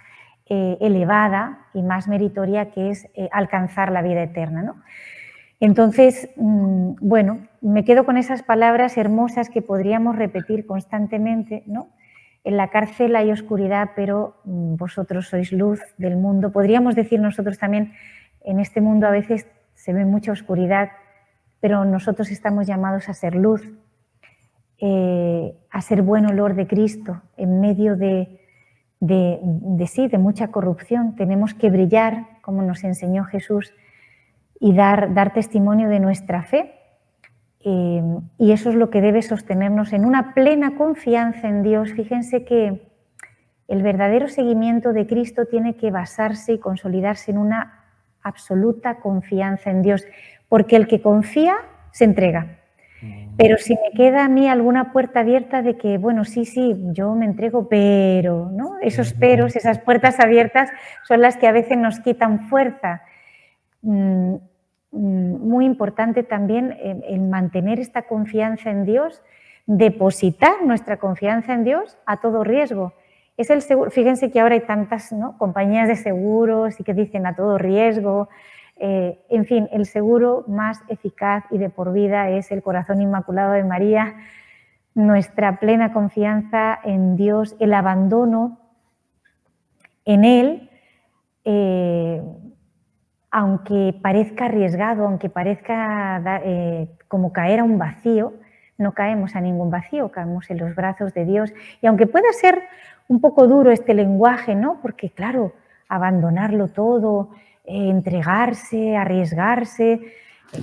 B: elevada y más meritoria, que es alcanzar la vida eterna, ¿no? Entonces, me quedo con esas palabras hermosas que podríamos repetir constantemente, ¿no? En la cárcel hay oscuridad, pero vosotros sois luz del mundo. Podríamos decir nosotros también, en este mundo a veces se ve mucha oscuridad, pero nosotros estamos llamados a ser luz, a ser buen olor de Cristo en medio de mucha corrupción. Tenemos que brillar, como nos enseñó Jesús, y dar testimonio de nuestra fe. Y eso es lo que debe sostenernos en una plena confianza en Dios. Fíjense que el verdadero seguimiento de Cristo tiene que basarse y consolidarse en una absoluta confianza en Dios, porque el que confía se entrega. Pero si me queda a mí alguna puerta abierta de que, bueno, sí, yo me entrego, pero, ¿no? Esos peros, esas puertas abiertas son las que a veces nos quitan fuerza. Muy importante también el mantener esta confianza en Dios, depositar nuestra confianza en Dios a todo riesgo. Es el seguro. Fíjense que ahora hay tantas, ¿no?, compañías de seguros y que dicen a todo riesgo. En fin, el seguro más eficaz y de por vida es el corazón inmaculado de María, nuestra plena confianza en Dios, el abandono en Él, aunque parezca arriesgado, aunque parezca como caer a un vacío, no caemos a ningún vacío, caemos en los brazos de Dios. Y aunque pueda ser un poco duro este lenguaje, ¿no?, porque claro, abandonarlo todo, entregarse, arriesgarse,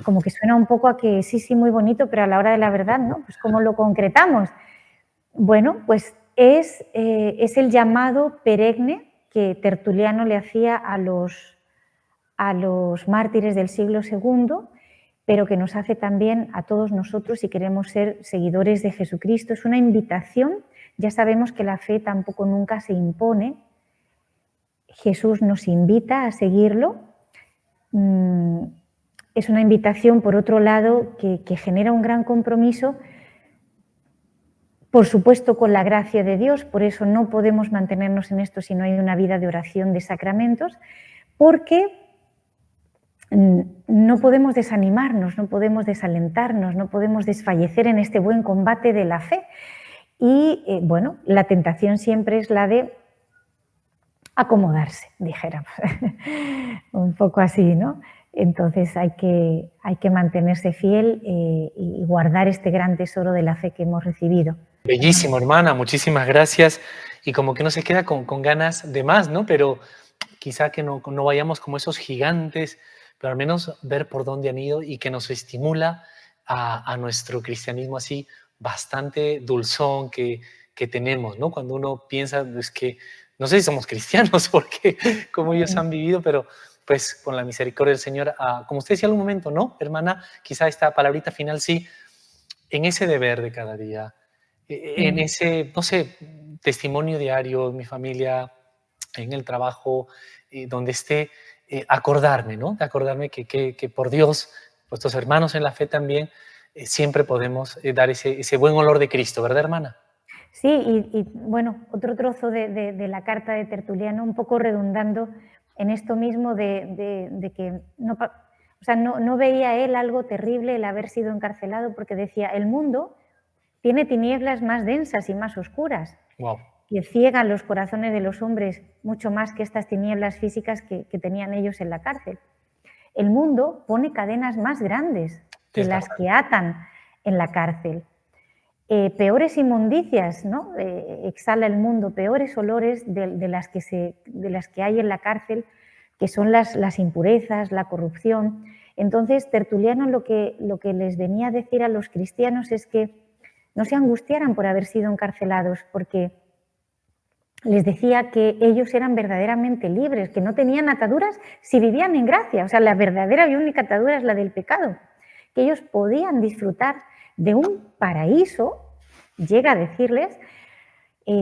B: como que suena un poco a que sí, muy bonito, pero a la hora de la verdad, ¿no? Pues ¿cómo lo concretamos? Bueno, pues es el llamado perenne que Tertuliano le hacía a los mártires del siglo II, pero que nos hace también a todos nosotros si queremos ser seguidores de Jesucristo. Es una invitación. Ya sabemos que la fe tampoco nunca se impone. Jesús nos invita a seguirlo. Es una invitación, por otro lado, que genera un gran compromiso, por supuesto, con la gracia de Dios. Por eso no podemos mantenernos en esto si no hay una vida de oración, de sacramentos, porque no podemos desanimarnos, no podemos desalentarnos, no podemos desfallecer en este buen combate de la fe. Y bueno, la tentación siempre es la de acomodarse, dijéramos, un poco así, ¿no? Entonces hay que mantenerse fiel y guardar este gran tesoro de la fe que hemos recibido.
A: Bellísimo, hermana, muchísimas gracias. Y como que no se queda con ganas de más, ¿no? Pero quizá que no vayamos como esos gigantes, pero al menos ver por dónde han ido y que nos estimula a nuestro cristianismo así bastante dulzón que tenemos, ¿no? Cuando uno piensa, es que no sé si somos cristianos porque como ellos han vivido, pero pues con la misericordia del Señor, como usted decía en un momento, ¿no, hermana? Quizá esta palabrita final sí, en ese deber de cada día, en ese, no sé, testimonio diario en mi familia, en el trabajo, donde esté, acordarme, ¿no? De acordarme que por Dios, nuestros hermanos en la fe también, siempre podemos dar ese buen olor de Cristo, ¿verdad, hermana?
B: Sí, y bueno, otro trozo de la carta de Tertuliano, un poco redundando en esto mismo de que no veía él algo terrible el haber sido encarcelado, porque decía, el mundo tiene tinieblas más densas y más oscuras,
A: Wow.
B: que ciegan los corazones de los hombres mucho más que estas tinieblas físicas que tenían ellos en la cárcel. El mundo pone cadenas más grandes que las que atan en la cárcel. Peores inmundicias, ¿no? Exhala el mundo, peores olores de las que hay en la cárcel, que son las impurezas, la corrupción. Entonces, Tertuliano lo que les venía a decir a los cristianos es que no se angustiaran por haber sido encarcelados, porque les decía que ellos eran verdaderamente libres, que no tenían ataduras si vivían en gracia. O sea, la verdadera y única atadura es la del pecado, que ellos podían disfrutar de un paraíso, llega a decirles,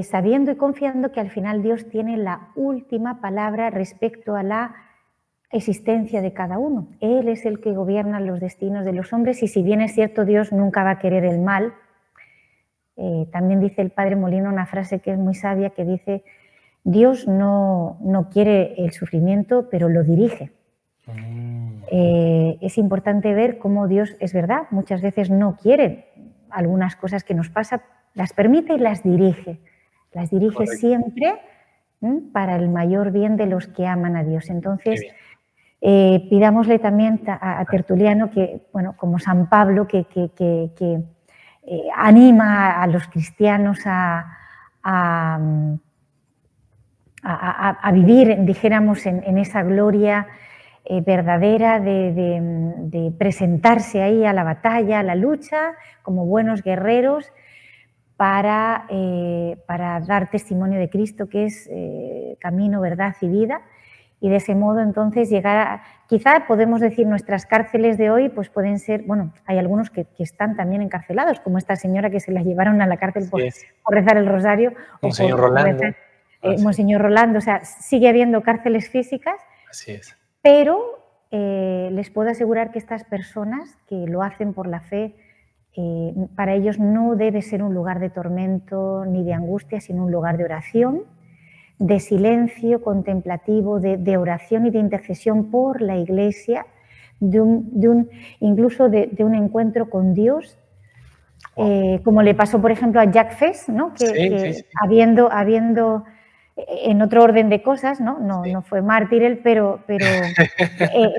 B: sabiendo y confiando que al final Dios tiene la última palabra respecto a la existencia de cada uno. Él es el que gobierna los destinos de los hombres y si bien es cierto Dios nunca va a querer el mal, también dice el padre Molina una frase que es muy sabia que dice, Dios no quiere el sufrimiento, pero lo dirige. Es importante ver cómo Dios, es verdad, muchas veces no quiere algunas cosas que nos pasan, las permite y las dirige. Las dirige
A: Correcto.
B: siempre para el mayor bien de los que aman a Dios. Entonces, Pidámosle también a Tertuliano que, bueno, como San Pablo, que anima a los cristianos a vivir, dijéramos, en esa gloria verdadera de presentarse ahí a la batalla, a la lucha, como buenos guerreros, para dar testimonio de Cristo, que es camino, verdad y vida. Y de ese modo, entonces, quizá podemos decir, nuestras cárceles de hoy pues pueden ser, bueno, hay algunos que están también encarcelados, como esta señora que se la llevaron a la cárcel
A: Así es.
B: por rezar el rosario, o
A: Monseñor
B: por rezar,
A: Rolando. Así es.
B: Monseñor Rolando. O sea, sigue habiendo cárceles físicas,
A: Así es.
B: pero les puedo asegurar que estas personas que lo hacen por la fe, para ellos no debe ser un lugar de tormento ni de angustia, sino un lugar de oración, de silencio contemplativo, de oración y de intercesión por la Iglesia, incluso de un encuentro con Dios, como le pasó, por ejemplo, a Jacques Fes, ¿no?
A: Sí.
B: Habiendo en otro orden de cosas, ¿no?
A: Sí.
B: No fue mártir él, pero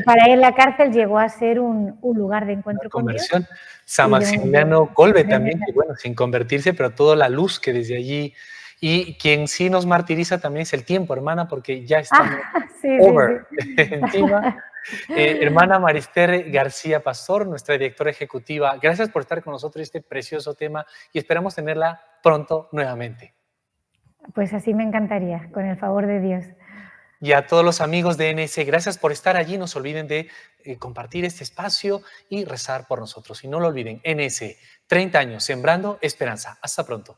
B: para él la cárcel llegó a ser un lugar de encuentro con Dios.
A: Conversión. San
B: Y
A: Maximiliano Kolbe también,
B: tremenda.
A: que bueno, sin convertirse, pero toda la luz que desde allí. Y quien sí nos martiriza también es el tiempo, hermana, porque ya estamos
B: Sí.
A: over encima. Hermana Marister García Pastor, nuestra directora ejecutiva, gracias por estar con nosotros en este precioso tema y esperamos tenerla pronto nuevamente.
B: Pues así me encantaría, con el favor de Dios.
A: Y a todos los amigos de NS, gracias por estar allí. No se olviden de compartir este espacio y rezar por nosotros. Y no lo olviden, NS, 30 años sembrando esperanza. Hasta pronto.